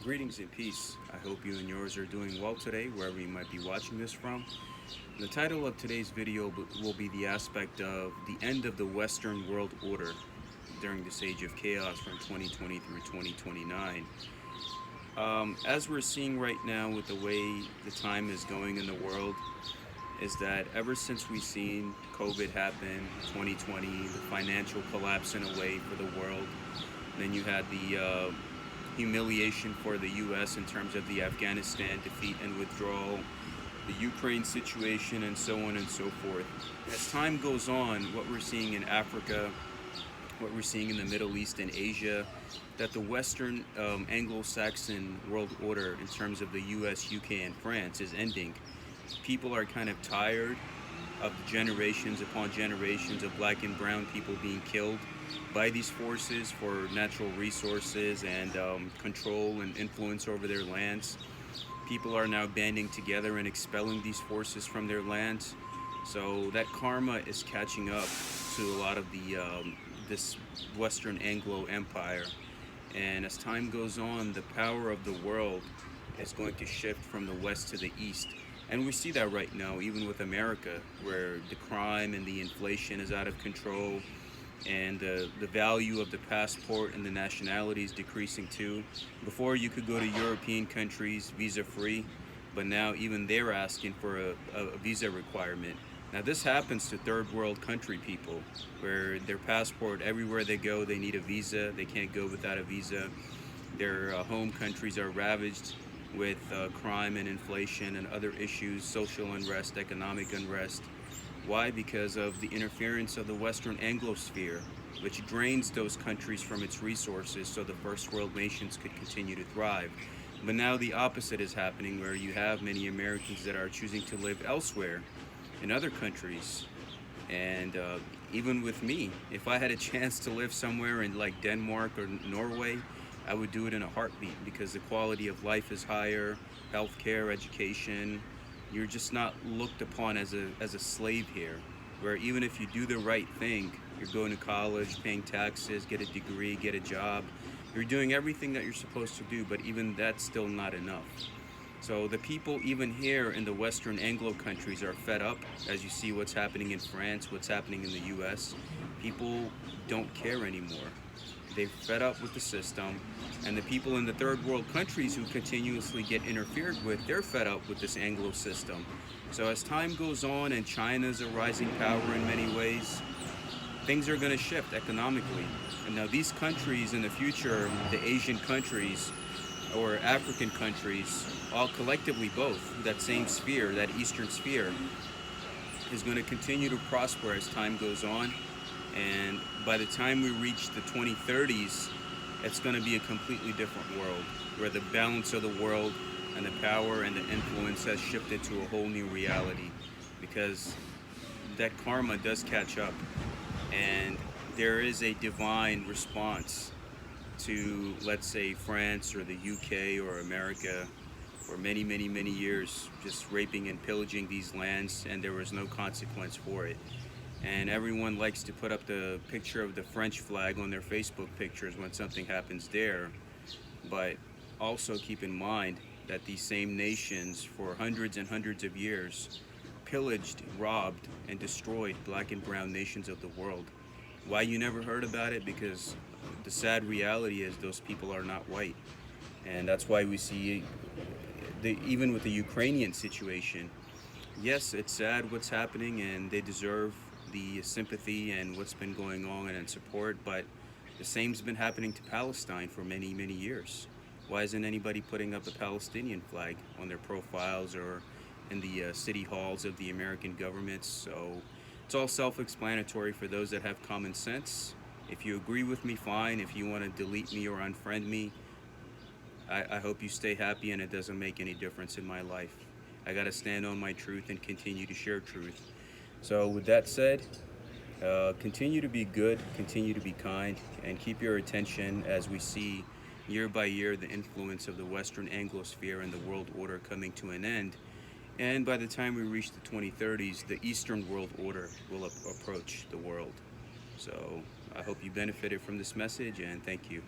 Greetings and peace. I hope you and yours are doing well today, wherever you might be watching this from. The title of today's video will be the aspect of the end of the Western world order during this age of chaos from 2020 through 2029. As we're seeing right now with the way the time is going in the world, is that ever since we've seen COVID happen, 2020, the financial collapse in a way for the world, then you had the humiliation for the U.S. in terms of the Afghanistan defeat and withdrawal, the Ukraine situation, and so on and so forth. As time goes on, what we're seeing in Africa, what we're seeing in the Middle East and Asia, that the Western Anglo-Saxon world order in terms of the US, UK, and France is ending. People are kind of tired of generations upon generations of black and brown people being killed by these forces for natural resources and control and influence over their lands. People are now banding together and expelling these forces from their lands. So that karma is catching up to a lot of the this Western Anglo Empire. And as time goes on, the power of the world is going to shift from the west to the east. And we see that right now, even with America, where the crime and the inflation is out of control, and the value of the passport and the nationality is decreasing too. Before, you could go to European countries visa-free, but now even they're asking for a visa requirement. Now this happens to third world country people, where their passport, everywhere they go, they need a visa. They can't go without a visa. Their home countries are ravaged with crime and inflation and other issues, social unrest, economic unrest. Why? Because of the interference of the Western Anglosphere, which drains those countries from its resources so the first world nations could continue to thrive. But now the opposite is happening, where you have many Americans that are choosing to live elsewhere in other countries. And even with me, if I had a chance to live somewhere in like Denmark or Norway, I would do it in a heartbeat, because the quality of life is higher, healthcare, education. You're just not looked upon as a slave here, where even if you do the right thing, you're going to college, paying taxes, get a degree, get a job, you're doing everything that you're supposed to do, but even that's still not enough. So the people even here in the Western Anglo countries are fed up, as you see what's happening in France, what's happening in the US. People don't care anymore. They're fed up with the system, and the people in the third world countries who continuously get interfered with, they're fed up with this Anglo system. So as time goes on and China's a rising power in many ways, things are going to shift economically. And now these countries in the future, the Asian countries or African countries, all collectively both, that same sphere, that eastern sphere, is going to continue to prosper as time goes on. And by the time we reach the 2030s, it's going to be a completely different world, where the balance of the world and the power and the influence has shifted to a whole new reality, because that karma does catch up, and there is a divine response to, let's say, France or the UK or America for many, many, many years, just raping and pillaging these lands, and there was no consequence for it. And everyone likes to put up the picture of the French flag on their Facebook pictures when something happens there. But also keep in mind that these same nations for hundreds and hundreds of years pillaged, robbed, and destroyed black and brown nations of the world. Why you never heard about it? Because the sad reality is those people are not white. And that's why we see, even with the Ukrainian situation, yes, it's sad what's happening, and they deserve the sympathy and what's been going on and support, but the same's been happening to Palestine for many, many years. Why isn't anybody putting up a Palestinian flag on their profiles or in the city halls of the American governments? So it's all self-explanatory for those that have common sense. If you agree with me, fine. If you want to delete me or unfriend me, I hope you stay happy, and it doesn't make any difference in my life. I gotta stand on my truth and continue to share truth. So with that said, continue to be good, continue to be kind, and keep your attention as we see year by year the influence of the Western Anglosphere and the world order coming to an end. And by the time we reach the 2030s, the Eastern world order will approach the world. So I hope you benefited from this message, and thank you.